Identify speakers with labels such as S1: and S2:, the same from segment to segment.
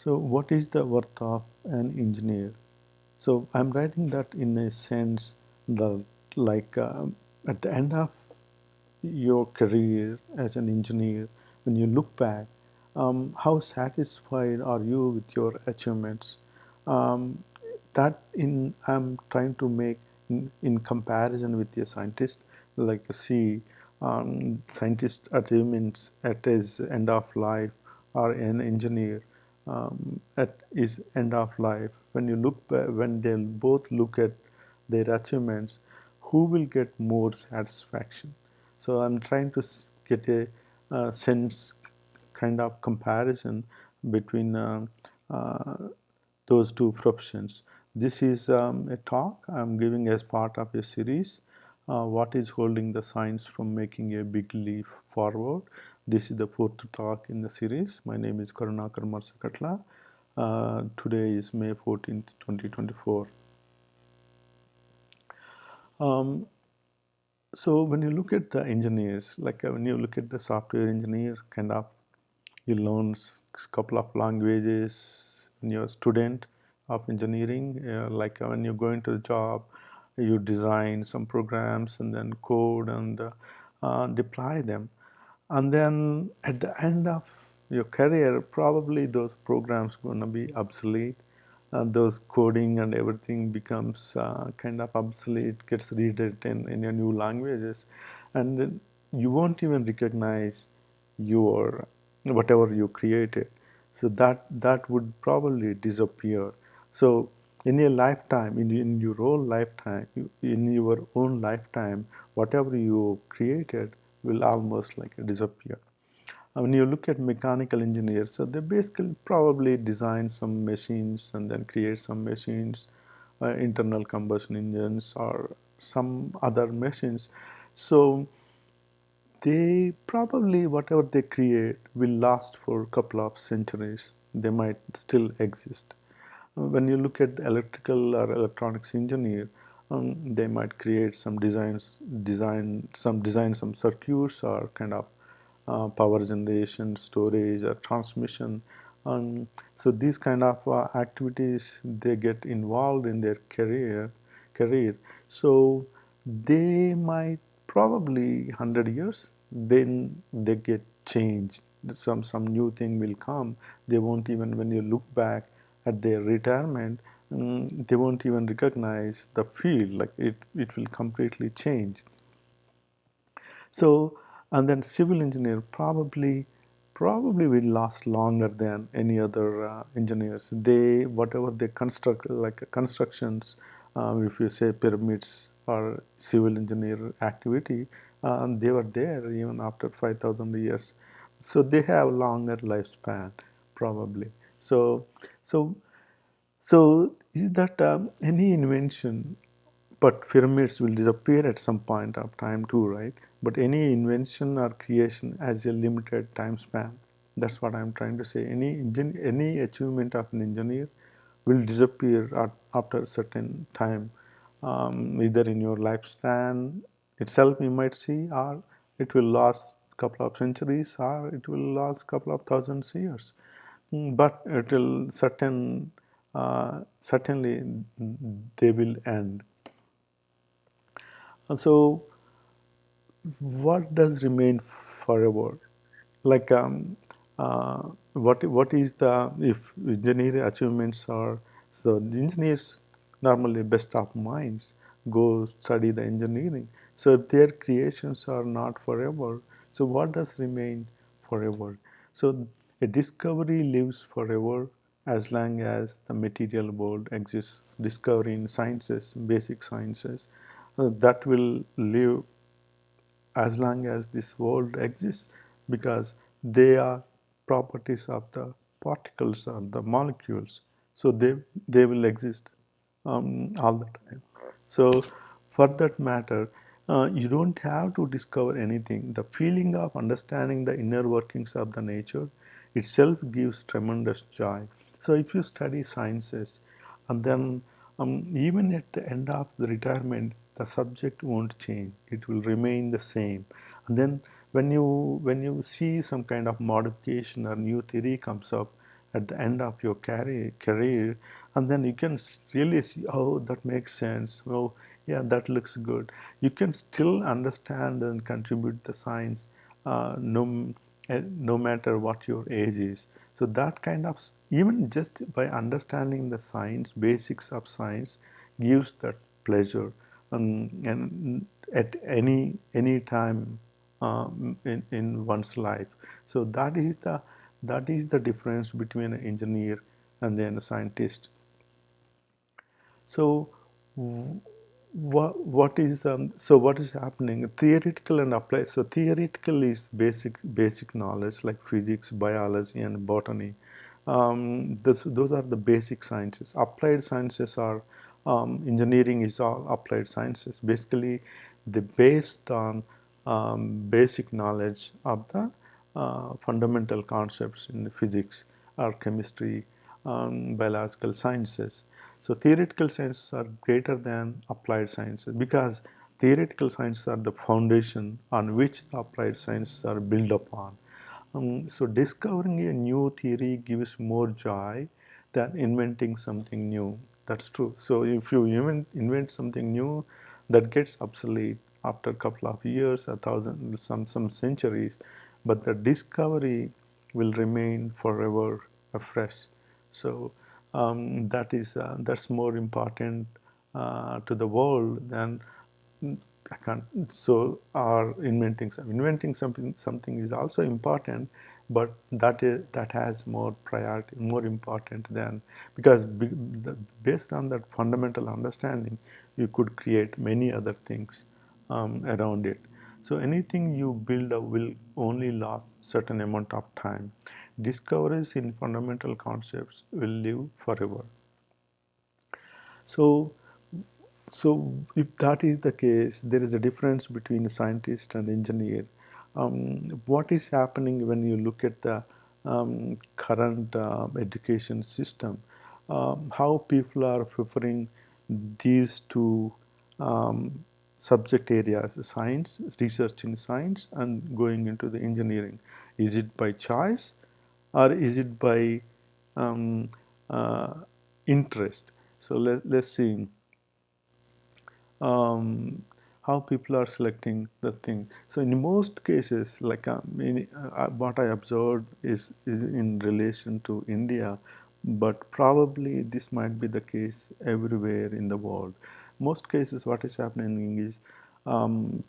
S1: So, what is the worth of an engineer? So, I'm writing that in a sense that, like, at the end of your career as an engineer, when you look back, how satisfied are you with your achievements? Um, that in I'm trying to make in comparison with a scientist, like see scientist achievements at his end of life or an engineer at his end of life. When you look when they both look at their achievements, who will get more satisfaction? So I'm trying to get a sense kind of comparison between uh, those two professions. This is a talk I'm giving as part of a series. What is holding the science from making a big leap forward? This is the fourth talk in the series. My name is Karunakar Marsakatla. Today is May 14th, 2024. Um, so when you look at the engineers, like when you look at the software engineer, kind of you learn a couple of languages when you're a student of engineering. Like when you go into the job, you design some programs and then code and deploy them. And then at the end of your career, probably those programs going to be obsolete. Those coding and everything becomes kind of obsolete, gets rewritten in your new languages, and then you won't even recognize your whatever you created. So that would probably disappear. So in your lifetime, in your own lifetime, in your own lifetime, whatever you created will almost like disappear. When you look at mechanical engineers, so they basically probably design some machines and then create some machines, internal combustion engines or some other machines. So they probably whatever they create will last for a couple of centuries. They might still exist. When you look at the electrical or electronics engineer, they might create some design some circuits or kind of power generation, storage, or transmission. So these kind of activities they get involved in their career. So they might probably 100 years, then they get changed. Some new thing will come. They won't even when you look back at their retirement, they won't even recognize the field. Like it will completely change. So, and then civil engineer probably will last longer than any other engineers. They whatever they construct like constructions, if you say pyramids or civil engineer activity, they were there even after 5,000 years. So they have longer lifespan probably. So is that any invention, but pyramids will disappear at some point of time too, right? But any invention or creation has a limited time span. That's what I'm trying to say. Any achievement of an engineer will disappear after a certain time, either in your lifespan itself you might see, or it will last a couple of centuries, or it will last a couple of thousands years. But it will certainly they will end. So what does remain forever? Like what is the if engineering achievements are, so the engineers normally best of minds go study the engineering. So if their creations are not forever, so what does remain forever? So a discovery lives forever as long as the material world exists. Discovery in sciences, basic sciences, that will live as long as this world exists, because they are properties of the particles or the molecules. So they will exist all the time. So for that matter, you don't have to discover anything. The feeling of understanding the inner workings of the nature itself gives tremendous joy. So if you study sciences, and then even at the end of the retirement, the subject won't change. It will remain the same. And then when you see some kind of modification or new theory comes up, at the end of your career, and then you can really see, oh, that makes sense. Oh, yeah, that looks good. You can still understand and contribute the science, no matter what your age is. So that kind of, even just by understanding the science, basics of science, gives that pleasure, and at any time in one's life. So that is the difference between an engineer and then a scientist. So what is happening, theoretical and applied? So theoretical is basic knowledge like physics, biology, and botany. Those are the basic sciences. Applied sciences are, engineering is all applied sciences. Basically, they based on basic knowledge of the fundamental concepts in physics or chemistry, biological sciences. So theoretical sciences are greater than applied sciences because theoretical sciences are the foundation on which the applied sciences are built upon. So discovering a new theory gives more joy than inventing something new. That's true. So if you invent something new, that gets obsolete after a couple of years, a thousand, some centuries, but the discovery will remain forever fresh. So that's more important to the world than, I can't. So, or inventing something is also important, but that has more priority, more important than, because based on that fundamental understanding, you could create many other things around it. So anything you build up will only last certain amount of time. Discoveries in fundamental concepts will live forever. So, so if that is the case, there is a difference between a scientist and engineer. What is happening when you look at the current education system? How people are preferring these two subject areas: science, research in science, and going into the engineering. Is it by choice, or is it by um, uh, interest? So let's see how people are selecting the thing. So in most cases, like what I observed is in relation to India, but probably this might be the case everywhere in the world. Most cases, what is happening is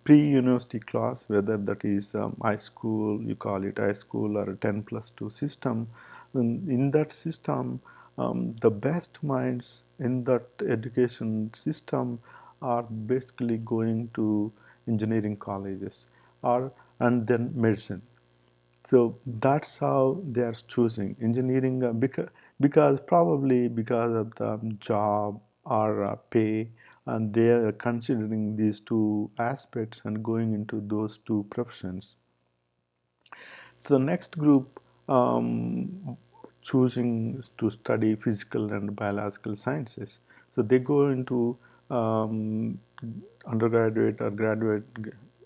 S1: pre-university class, whether that is high school, you call it high school, or a 10+2 system. In that system, the best minds in that education system are basically going to engineering colleges, or and then medicine. So that's how they are choosing engineering, because probably because of the job or pay, and they are considering these two aspects and going into those two professions. So the next group, choosing to study physical and biological sciences. So they go into um, undergraduate or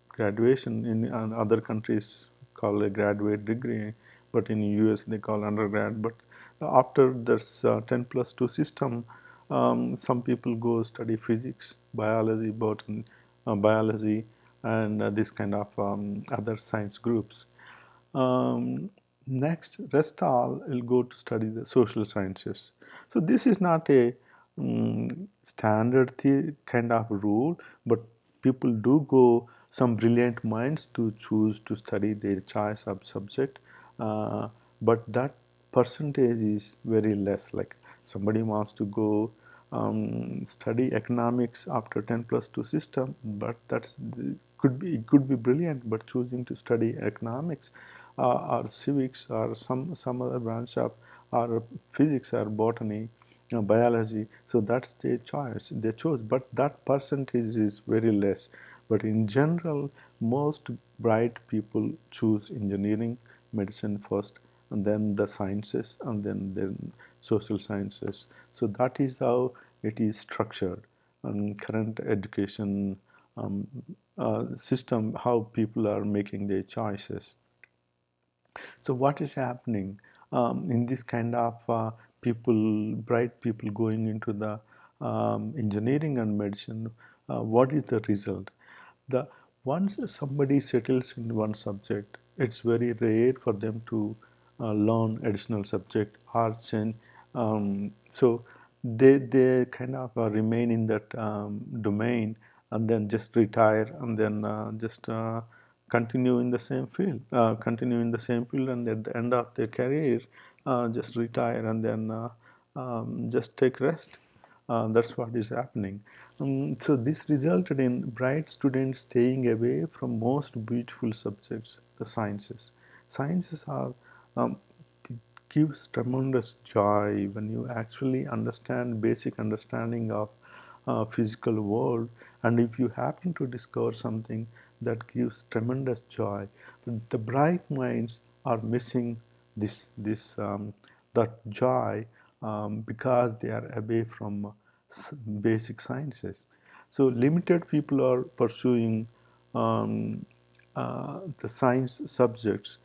S1: graduation in other countries called a graduate degree, but in US they call undergrad. But after this 10+2 system, some people go study physics, biology, botany, biology, and this kind of other science groups. um, Next, rest all will go to study the social sciences. So this is not a standard kind of rule, but people do go, some brilliant minds to choose to study their choice of subject, but that percentage is very less. Like somebody wants to go study economics after 10+2 system, but that could be brilliant, but choosing to study economics or civics or some other branch of, or physics or botany, biology, so that's their choice, they chose, but that percentage is very less. But in general, most bright people choose engineering, medicine first, and then the sciences, and then social sciences. So that is how it is structured. Current education system, how people are making their choices. So what is happening? in this kind of people, bright people going into the engineering and medicine, what is the result? The Once somebody settles in one subject, it's very rare for them to learn additional subject or change. So they kind of remain in that domain and then just retire and then just continue in the same field, and at the end of their career, just retire and then just take rest. That's what is happening. So this resulted in bright students staying away from most beautiful subjects, the sciences. Sciences are um, gives tremendous joy when you actually understand basic understanding of physical world, and if you happen to discover something that gives tremendous joy, the bright minds are missing this that joy, because they are away from basic sciences. So limited people are pursuing the science subjects,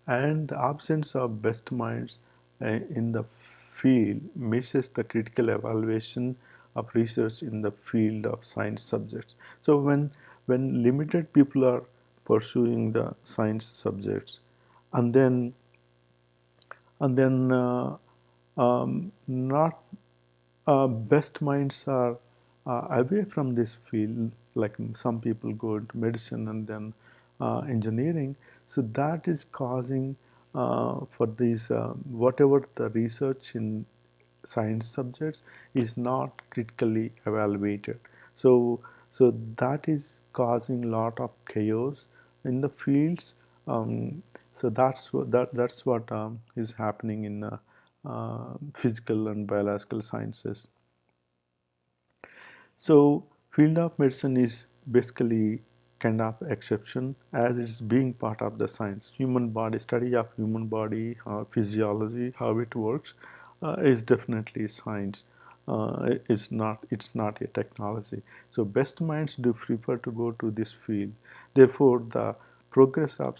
S1: and the absence of best minds in the field misses the critical evaluation of research in the field of science subjects. So when limited people are pursuing the science subjects, and then not best minds are away from this field, like some people go into medicine and then engineering. So that is causing for these whatever the research in science subjects is not critically evaluated. So that is causing a lot of chaos in the fields. So that's what is happening in physical and biological sciences. So field of medicine is basically kind of exception, as it's being part of the science. Human body, study of human body, physiology, how it works, is definitely science. It's not a technology. So best minds do prefer to go to this field. Therefore, the progress of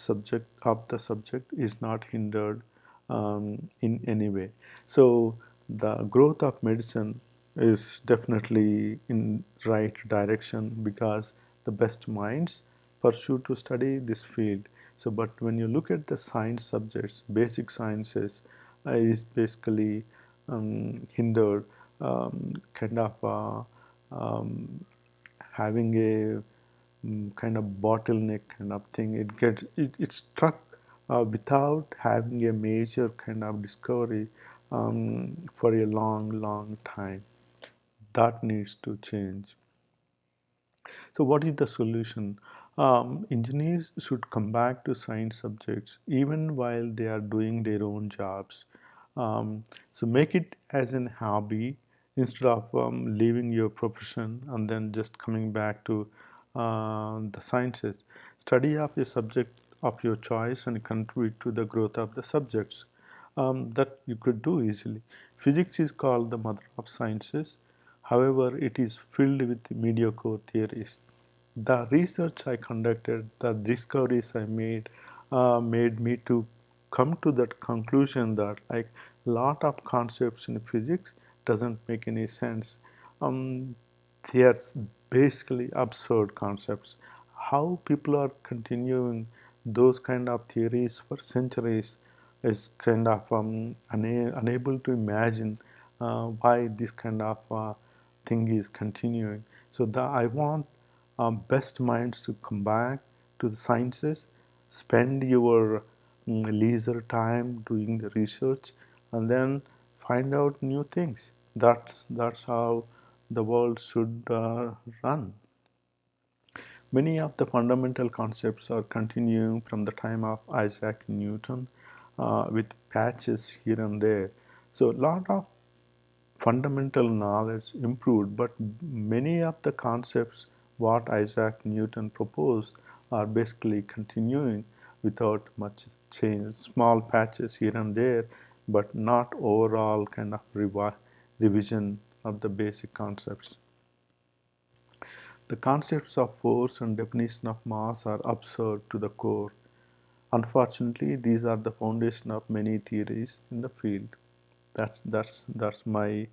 S1: the subject is not hindered in any way. So the growth of medicine is definitely in right direction because the best minds pursue to study this field. So but when you look at the science subjects, basic sciences is basically hindered, kind of having a kind of bottleneck kind of thing. It's struck without having a major kind of discovery for a long time. That needs to change. So what is the solution? Engineers should come back to science subjects even while they are doing their own jobs. So make it as an hobby instead of leaving your profession and then just coming back to the sciences. Study of a subject of your choice and contribute to the growth of the subjects. That you could do easily. Physics is called the mother of sciences. However, it is filled with mediocre theories. The research I conducted, the discoveries I made me to come to that conclusion that like lot of concepts in physics doesn't make any sense. Um, they are basically absurd concepts. How people are continuing those kind of theories for centuries is kind of unable to imagine why this kind of thing is continuing. So I want best minds to come back to the sciences, spend your leisure time doing the research, and then find out new things. That's how the world should run. Many of the fundamental concepts are continuing from the time of Isaac Newton, with patches here and there. So, a lot of fundamental knowledge improved, but many of the concepts what Isaac Newton proposed are basically continuing without much change. Small patches here and there, but not overall kind of revision of the basic concepts. The concepts of force and definition of mass are absurd to the core. Unfortunately, these are the foundation of many theories in the field. That's my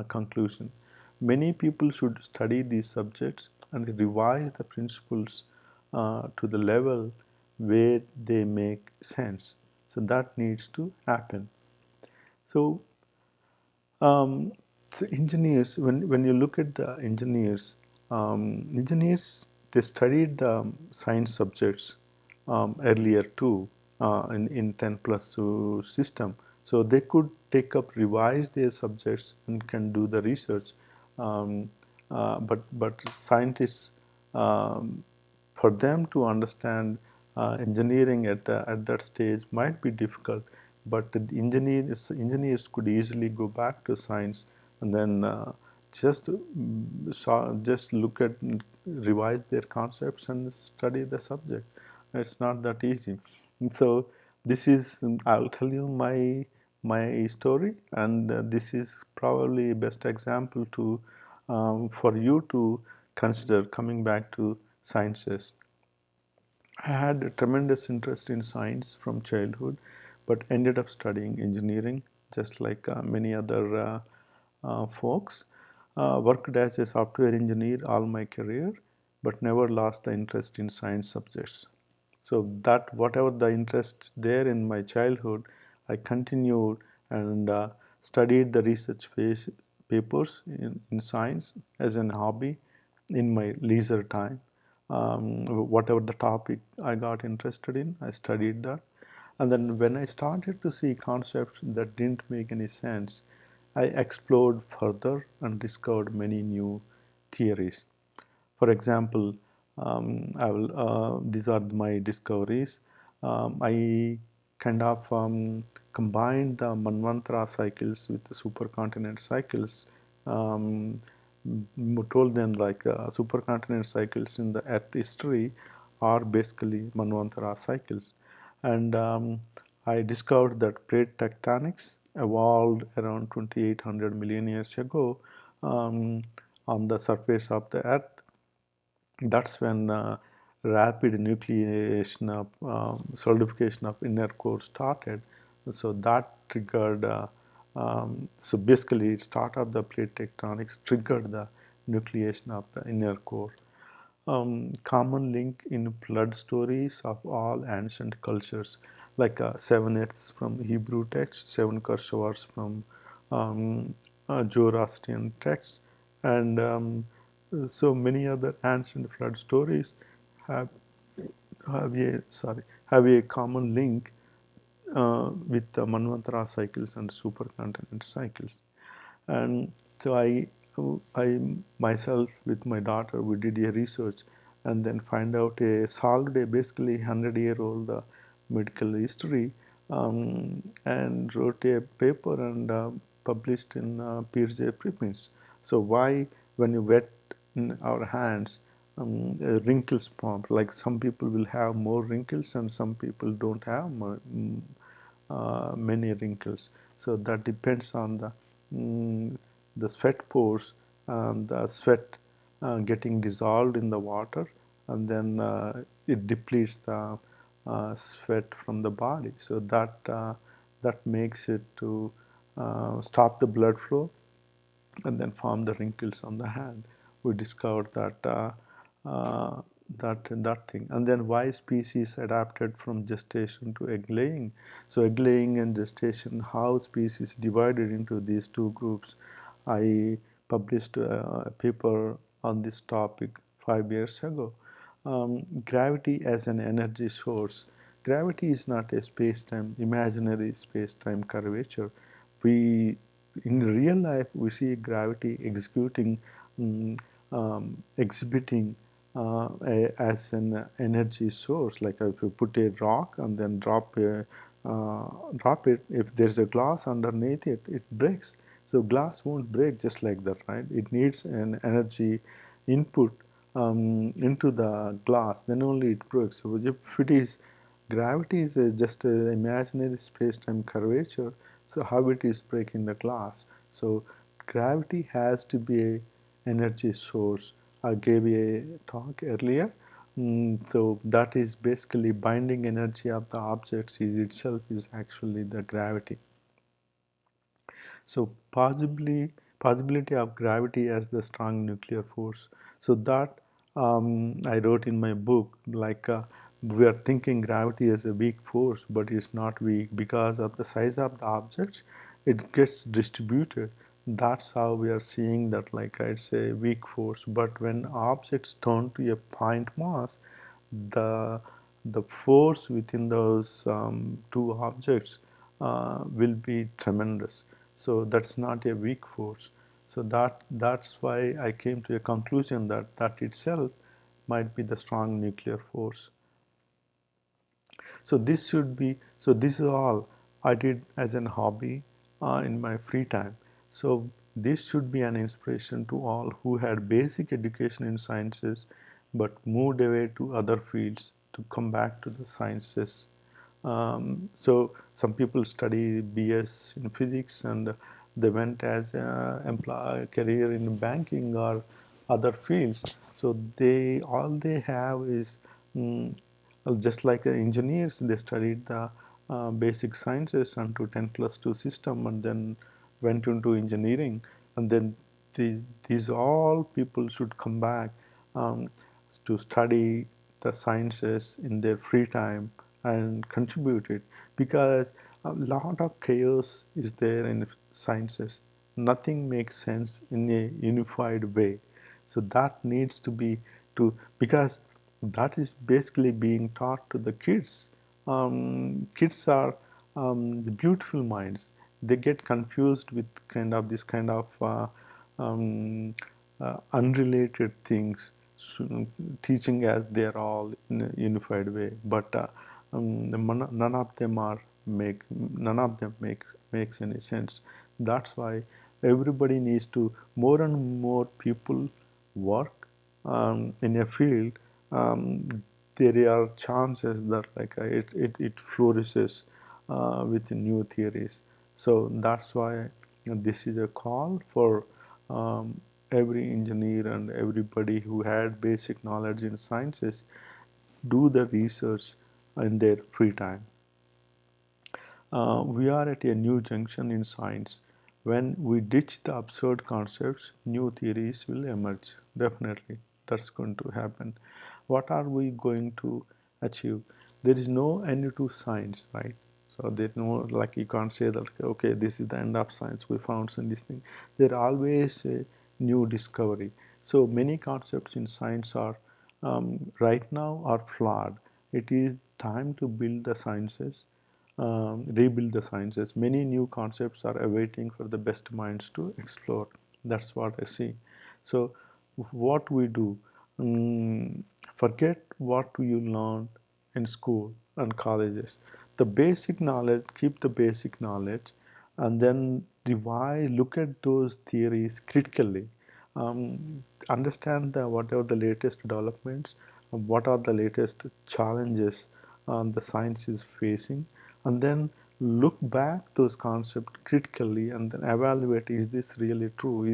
S1: conclusion. Many people should study these subjects and revise the principles to the level where they make sense. So that needs to happen. So um, the engineers, when you look at the engineers, engineers, they studied the science subjects earlier too, in 10 plus 2 system. So they could take up, revise their subjects and can do the research. Um, but scientists, um, for them to understand engineering at that stage might be difficult, but the engineers could easily go back to science and then just look at, revise their concepts and study the subject. It's not that easy. And so this is, I'll tell you my story, and this is probably best example to for you to consider coming back to sciences. I had a tremendous interest in science from childhood, but ended up studying engineering, just like many other folks. Worked as a software engineer all my career, but never lost the interest in science subjects. So that whatever the interest there in my childhood, I continued and studied the research papers in science as an hobby in my leisure time. Whatever the topic I got interested in, I studied that. And then when I started to see concepts that didn't make any sense, I explored further and discovered many new theories. For example, these are my discoveries. I kind of combined the Manvantara cycles with the supercontinent cycles. Um, Told them like supercontinent cycles in the Earth history are basically Manvantara cycles, and I discovered that plate tectonics evolved around 2800 million years ago um, on the surface of the Earth. That's when rapid nucleation of solidification of inner core started. So that triggered. So basically, start of the plate tectonics triggered the nucleation of the inner core. Common link in flood stories of all ancient cultures, like seven earths from Hebrew texts, seven Karshavas from Zoroastrian texts, and so many other ancient flood stories have have a common link with the Manvantara cycles and supercontinent cycles. And so I myself with my daughter, we did a research and then find out solved a basically 100-year-old medical history, and wrote a paper and published in peer-reviewed preprints. So why, when you wet in our hands, wrinkles form? Like some people will have more wrinkles and some people don't have many wrinkles. So that depends on mm, the sweat pores, the sweat getting dissolved in the water, and then it depletes the sweat from the body. So that makes it to stop the blood flow and then form the wrinkles on the hand. We discovered uh, that thing. And then why species adapted from gestation to egg laying. So egg laying and gestation, how species divided into these two groups. I published a paper on this topic 5 years ago. Gravity as an energy source. Gravity is not a space-time, imaginary space-time curvature. We, in real life, we see gravity executing, exhibiting as an energy source. Like if you put a rock and then drop it, if there's a glass underneath it, it breaks. So glass won't break just like that, right? It needs an energy input into the glass, then only it breaks. So if it is, gravity is just an imaginary space-time curvature, so how it is breaking the glass? So gravity has to be a energy source. I gave a talk earlier So that is basically binding energy of the objects is itself is actually the gravity. So possibility of gravity as the strong nuclear force. So that I wrote in my book, like we are thinking gravity as a weak force, but it's not weak because of the size of the objects. It gets distributed. That's how we are seeing that, like it's a weak force. But when objects turn to a point mass, the the force within those two objects will be tremendous. So that's not a weak force. So that's why I came to a conclusion that that itself might be the strong nuclear force. So this should be, so this is all I did as an hobby in my free time. So this should be an inspiration to all who had basic education in sciences but moved away to other fields to come back to the sciences. So some people study BS in physics and they went as a employ career in banking or other fields. So they all they have is just like engineers, they studied the basic sciences unto 10 plus 2 system and then went into engineering. And then these all people should come back um, to study the sciences in their free time and contribute it, because a lot of chaos is there in sciences. Nothing makes sense in a unified way. So that needs to be to, because that is basically being taught to the kids. Kids are the beautiful minds. They get confused with kind of this kind of um, unrelated things, teaching as they are all in a unified way. But none of them are make none of them makes any sense. That's why everybody needs to, more and more people work in a field, there are chances that like it flourishes with new theories. So that's why this is a call for every engineer and everybody who had basic knowledge in sciences, do the research in their free time. We are at a new junction in science. When we ditch the absurd concepts, new theories will emerge. Definitely, that's going to happen. What are we going to achieve? There is no end to science, right? So there's no, like you can't say that okay, this is the end of science. We found some this thing. There always a new discovery. So many concepts in science are right now are flawed. It is time to build the sciences, rebuild the sciences. Many new concepts are awaiting for the best minds to explore. That's what I see. So, what we do, forget what you learned in school and colleges. The basic knowledge, keep the basic knowledge, and then revise, look at those theories critically. Understand the whatever the latest developments, what are the latest challenges the science is facing, and then look back those concepts critically and then evaluate, is this really true,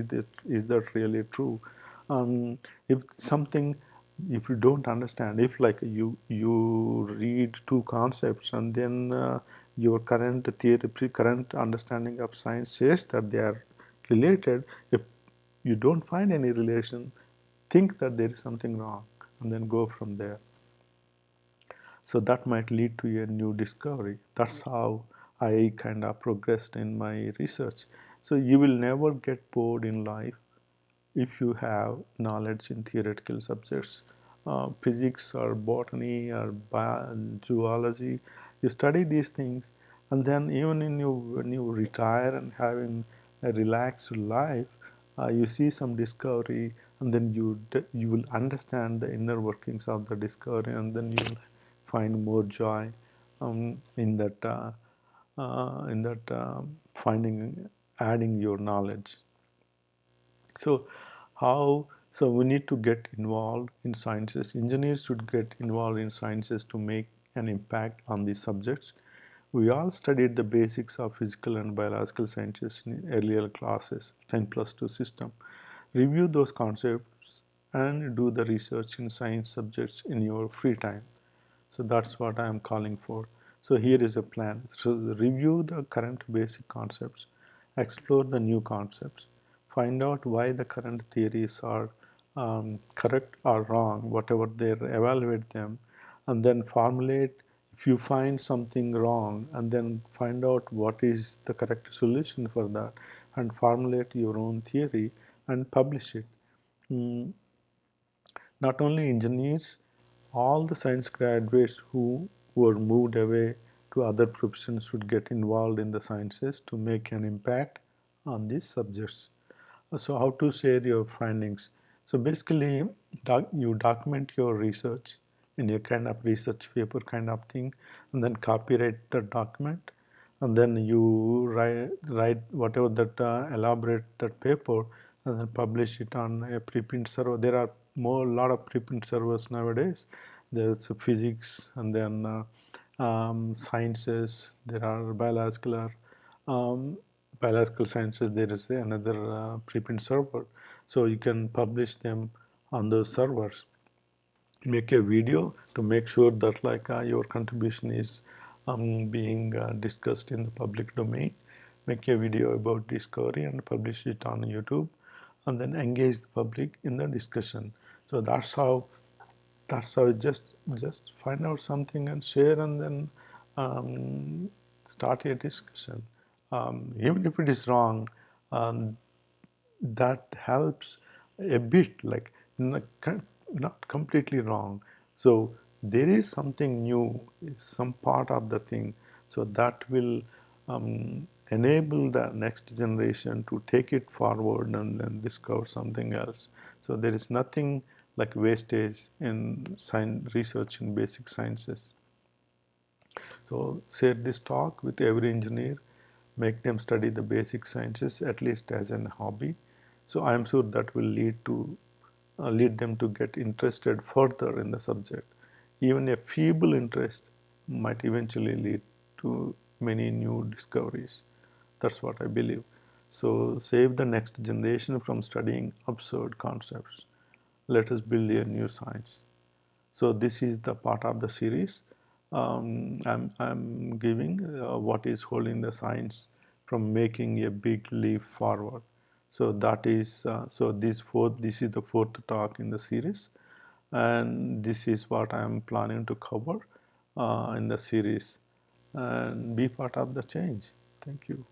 S1: is that really true. If something, if you don't understand, if like you read two concepts and then your current theory, current understanding of science says that they are related, if you don't find any relation, think that there is something wrong and then go from there. So that might lead to a new discovery. That's how I kind of progressed in my research. So you will never get bored in life if you have knowledge in theoretical subjects, physics or botany or zoology. You study these things, and then even in you, when you retire and having a relaxed life, you see some discovery, and then you will understand the inner workings of the discovery, and then you will find more joy in that finding, adding your knowledge. So how, so we need to get involved in sciences. Engineers should get involved in sciences to make an impact on these subjects. We all studied the basics of physical and biological sciences in earlier classes, 10 plus 2 system. Review those concepts and do the research in science subjects in your free time. So that's what I am calling for. So here is a plan. So review the current basic concepts, explore the new concepts, find out why the current theories are correct or wrong, whatever they evaluate them, and then formulate. If you find something wrong, and then find out what is the correct solution for that, and formulate your own theory and publish it. Mm, Not only engineers, all the science graduates who were moved away to other professions should get involved in the sciences to make an impact on these subjects. So how to share your findings? So basically, you document your research in a kind of research paper kind of thing, and then copyright the document, and then you write whatever that elaborate that paper, and then publish it on a preprint server. There are more lot of preprint servers nowadays. There's physics, and then sciences. There are um, biological sciences. There is another preprint server, so you can publish them on those servers. Make a video to make sure that your contribution is being discussed in the public domain. Make a video about discovery and publish it on YouTube, and then engage the public in the discussion. So that's how just find out something and share, and then um, start a discussion. Even if it is wrong, um, that helps a bit, like not, not completely wrong. So there is something new, some part of the thing, so that will enable the next generation to take it forward and then discover something else. So there is nothing like wastage in science research in basic sciences. So share this talk with every engineer, make them study the basic sciences at least as an hobby. So I am sure that will lead them to get interested further in the subject. Even a feeble interest might eventually lead to many new discoveries. That's what I believe. So save the next generation from studying absurd concepts. Let us build a new science. So this is the part of the series. I'm giving what is holding the science from making a big leap forward. So that is this is the fourth talk in the series, and this is what I am planning to cover in the series, and be part of the change. Thank you.